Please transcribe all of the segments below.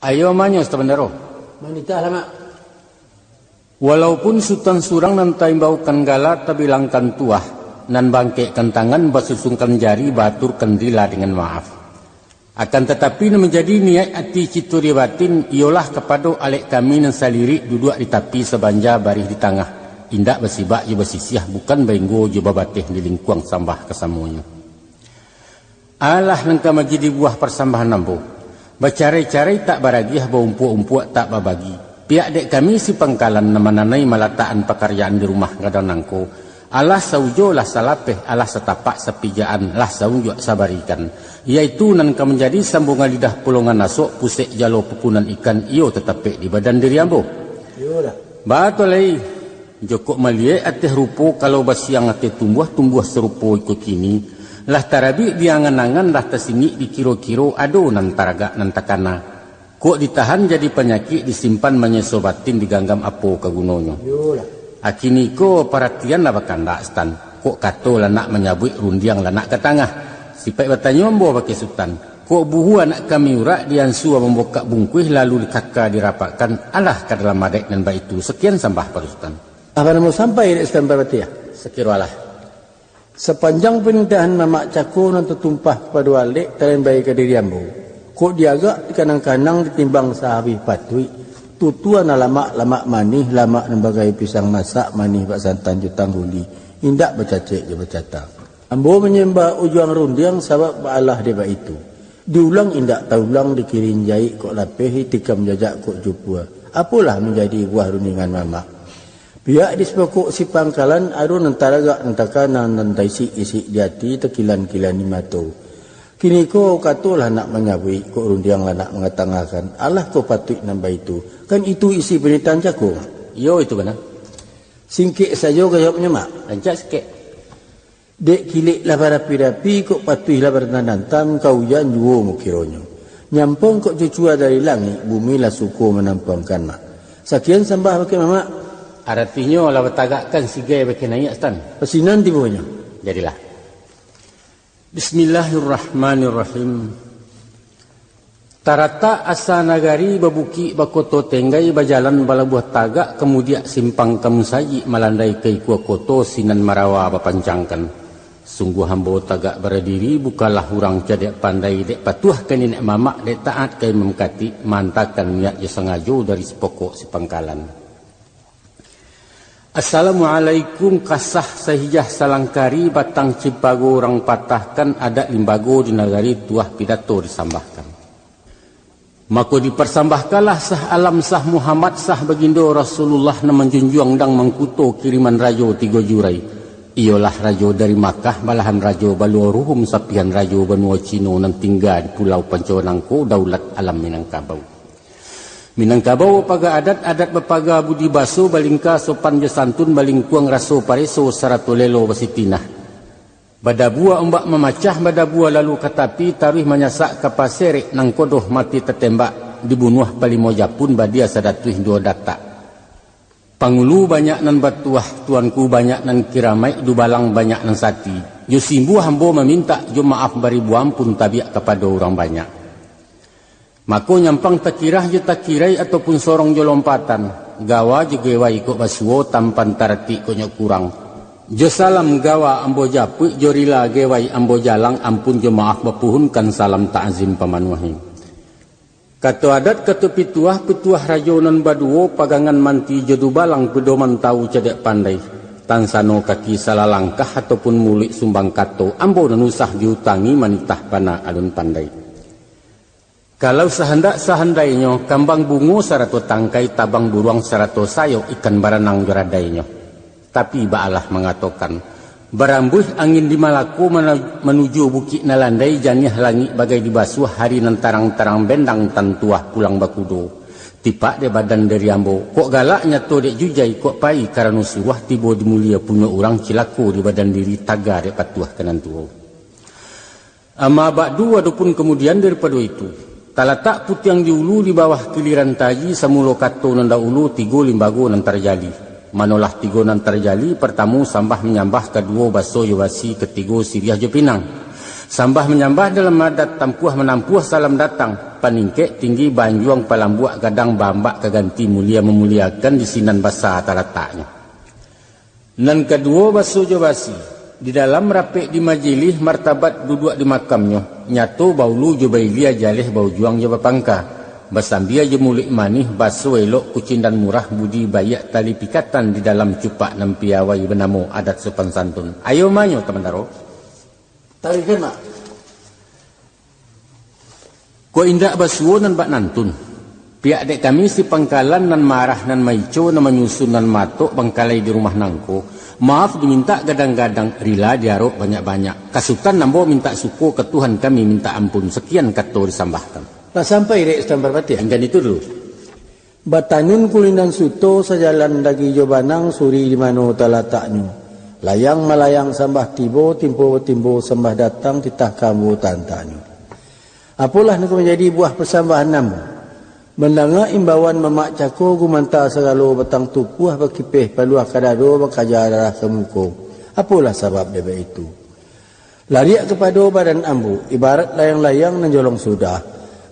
Ayo manyo sebenarnya. Manita lama. Walaupun sultan surang nan taimbaukan gala tabilangkan tuah nan bangkekkan tangan basusungkan jari baturkan rila dengan maaf. Akan tetapi menjadi niat hati cituri batin ialah kepada alek kami nan salirik duduk di tepi sebanja baris di tengah. Indak bersibak je bersisiah bukan benggo je babatih di lingkuang sambah kesamunya. Allah nangka majidi buah persambahan nambo. Bacarai-carai tak baragiah baumpuk-umpuk tak babagi. Pihak dek kami si pangkalan namananai malataan pekerjaan di rumah kadang nangko. Allah saujo lah salapeh, Allah setapak sepijaan, lah saujo sabarikan. Iaitu nangka menjadi sambungan lidah pulungan nasuk pusik jalo pupunan ikan iyo tetapi di badan diri ambo. Yolah. Batolai jokok malie ateh rupo kalau basiang ateh tumbuh serupo ikut kini. Lah tarabi diangan-angan lah tersingik di kiro-kiro ado nan taraga nan takana. Kok ditahan jadi penyakit disimpan menyesobatin diganggam apo kagunonyo. Akini ko perhatian lah bahkan tak stan. Kok kato lah nak menyabut rundiang lah nak ke tengah. Sipai bertanya membawa pakai sultan. Kok buhu anak kami urak diansua membuka bungkuih lalu kakak dirapatkan. Alah ke dalam madek dan baik itu. Sekian sambah Pak Sultan. Apa mau sampai di sultan berarti ya? Sekiranya sepanjang pernikahan mamak cako nanti tumpah pada walik talen bayi ke diri ambo. Kok dia agak di kanang-kanang ditimbang sahabi patui. Tutuan lama manih, lama nembagai pisang masak manih bak santan jutang huli. Indak bercacik je bercata. Ambo menyembah ujuang rundiang sabab ba'alah dia bak itu. Diulang indak taulang dikirin jahit kok lapeh tikam jajak kok jupua. Apalah menjadi buah rundingan mamak. Pihak di sepokok si pangkalan aru nantaraga nantakanan nantai isi di hati tekilan-kilan ni mato. Kini ko katolah nak menyabui ko rundiang lah nak mengatangahkan. Allah ko patut nambah itu. Kan itu isi pernyataan cako. yo itu benar. Singkik saja gayapnya mak. Lancak sikit. Dek kilik lah berapi-rapi kok patuh lah bernantam kau yan juo mukironyo. Nyampong kok cucua dari langit bumi lah suku menampangkan mak. Sekian sambah pakai mamak. Artinya lah bertagakkan sigai bagi naik stan. Pesinan tibunya. Jadilah. Bismillahirrahmanirrahim. Tarata asa nagari babuki bakoto tenggai bajalan balabuah tagak kemudian simpang kamusaji malandai kai kuah koto sinan marawa bapancangkan. Sungguh hambo tagak berdiri bukalah hurang cadek pandai dek patuah kan nenek mamak dek taat kai memkati mantakan niat je sengajo dari sepokok si pangkalan. Assalamualaikum kasah sahijah salangkari batang cipago orang patahkan adat limbago di nagari tuah pidato disambahkan. Maka dipersambahkanlah sah alam sah Muhammad sah bagindo Rasulullah na menjunjung dang mengkuto kiriman rajo 3 jurai. Ialah rajo dari Makkah balahan rajo baluaruhum sapian rajo benua Cino nan tinggal di pulau Panconangko daulat alam Minangkabau. Minangkabau paga adat bepaga budi baso balingka sopan jasantun balingkuang raso pareso sarato lelo basitinah. Badabua ombak memacah badabua lalu katapi tarih menyasak kapasere nang kodoh mati tertembak dibunuh palimo japun badia sadatuih 2 data. Pangulu banyak nan batuah tuanku banyak nan kiramai dubalang banyak nan sati. Yusimbu hambo meminta jo maaf bari buam pun tabiak kepada orang banyak. Mako nyampang takirah je takirai ataupun sorong je lompatan. Gawa je gewa ikut basuo tampan tarati konyo kurang. Jo salam gawa ambo japuk jo rila gewai ambo jalang ampun jo maaf bapuhunkan salam ta'zim pamanuhi. Kata adat kata pituah rajonan baduo pagangan manti jodu balang pedoman tahu cedek pandai. Tansano kaki salah langkah ataupun mulik sumbang kato ambo nanusah diutangi manitah pana alun pandai. Kalau sehandainya kambang bungo sarato tangkai tabang buruang sarato sayo ikan baranang joradainya. Tapi ba'alah mengatakan barambuh angin di Malako menuju bukit nalandai janiah langit bagai dibasuh hari nan tarang-tarang bendang tantuah pulang bakudo. Tipak de badan dari ambo kok galaknya to dek jujai kok pai karena suwah tibo dimulia punya orang cilako di badan diri taga dek patuah kanan tuo. Ama ba'du adapun kemudian daripada itu talatak putih yang diulu di bawah kiliran taji samulo kato nanda ulu 3 limbago nan terjali. Manolah 3 nan terjali pertama sambah menyambah kedua baso yowasi ketiga siriah jo pinang. Sambah menyambah dalam adat tampuah menampuah salam datang. Paningkek tinggi banjuang palambuak kadang bambak keganti mulia memuliakan di sinan basa letaknya. Nan kedua baso jo basi. Di dalam rapek di majlis martabat duduk di makamnya. Nyato baulu jo bailia jalih bau juang jo bapangka. Basambia je mulik manih baso elok kucing dan murah budi bayak tali pikatan di dalam cupak nan piawai benamo adat sopan santun. Ayo manyo teman daro. Tari kena. Ko indak basuo nan bak nantun. Pihak dek kami si pangkalan nan marah nan maico nan menyusun nan matok bangkalai di rumah nangko. Maaf diminta gadang-gadang rila diarok banyak-banyak. Kasutan nambo minta suku ke Tuhan kami minta ampun. Sekian kato disambahkan. Tak sampai rek setambar pati. Enggan itu dulu. Batanun kulindan suto sajalan dagi jobanang suri di mano talataknyo. Layang malayang sambah tibo timpo timbo sambah datang titah kamu tantanyo. Apalah nak menjadi buah persambahan namu. Mendengar imbauan mamak cako gumanta segalo batang tupuah bakipeh paluah kadado bakajar darah kemuko. Apalah sebab debe itu. Lariak kepada badan ambu ibarat layang-layang nanjolong sudah.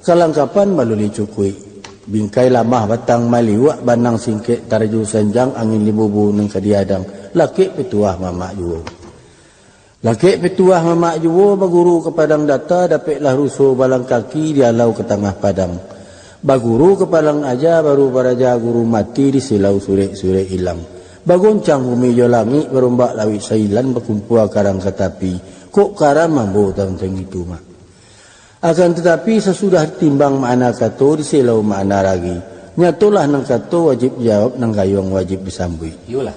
Kalangkapan baluli cukui. Bingkai lamah batang maliwak banang singkit taraju senjang angin libubu nang kadiadang. Laki petuah mamak juwo. Laki petuah mamak juwo baguru ke padang data dapatlah rusuh balang kaki dialau ke tengah padang. Baguru ke padang aja baru baraja guru mati di silau sure-sure hilang. Bagoncang bumi jolangi berombak lawit sailan berkumpul karang ketapi. Kok karang mambo tentang itu mak. Akan tetapi sesudah timbang makna kato disilau makna lagi. Nyatulah nang kato wajib jawab nang gayung wajib disambui. Iyalah.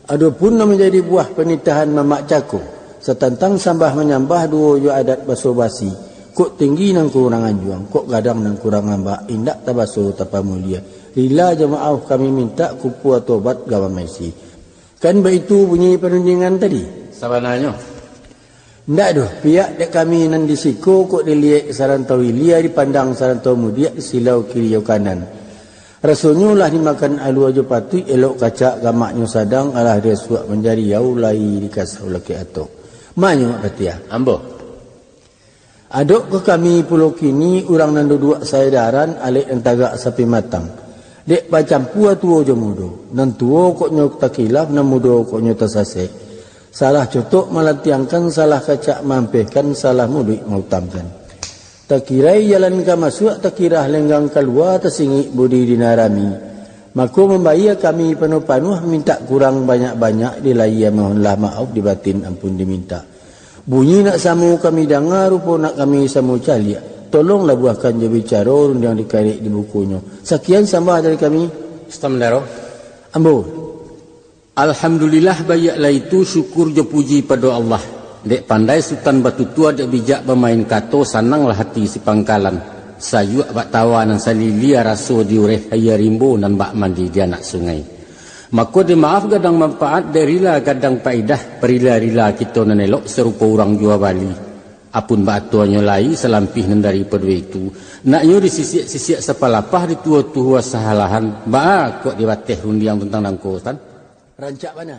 Adapun menjadi buah penitahan mamak cako. Setantang sambah menyambah dua jo adat baso basi. Kok tinggi nang kurangan juang. Kok gadang nang kurang ngambak. Indak tabaso tapa mulia. Lila jemaah kami minta kupu tobat gawan maisi. Kan begitu bunyi penundingan tadi. Sabananya. Ndak doh, pihak dek kami nan disiko kok dilihat sarantau ilia dipandang sarantau mudia silau kiri yo kanan. Rasulnya lah dimakan alu aja patui elok kacak gamaknya sadang alah dia suak menjadi yau lai dikasau laki atok. Manyo betia. Ambo. Adok ke kami pulau kini urang nan duduk saya daran alik entagak sapi matang. Dek pacampu tuo jo mudo. Nan tuo kok nyok takilaf nan mudo kok nyok tasase. Salah cotok melatiangkan, salah kacak mampihkan, salah mudik mautamkan. Tak kirai jalan ke masuk, tak kira lenggang keluar, tersingi budi dinarami. Maka membayar kami penuh-penuh, minta kurang banyak-banyak, dilaya mohonlah maaf, dibatin ampun diminta. Bunyi nak samu kami dengar, rupa nak kami samu caliak. Tolonglah buahkan je bicara, urun yang dikarik di bukunya. Sekian sambah dari kami. Istamdaro. Ambo. Alhamdulillah bayaklah itu syukur je puji pada Allah. Dek pandai sultan batu tua dek bijak bermain kato sananglah hati si pangkalan. Sayuk bak tawa nan salilia raso diureh haya rimbo nan bak mandi di anak sungai. Maka di maaf gadang manfaat derila gadang paidah perila-rila kita nan elok serupa orang jua Bali. Apun bak tuanya lai selampih nan daripada itu. Naknyo disisiak-sisiak sepalapah di tua-tua sahalahan. Bak kok dibateh rundiang tentang nangko tan. Rancak mana?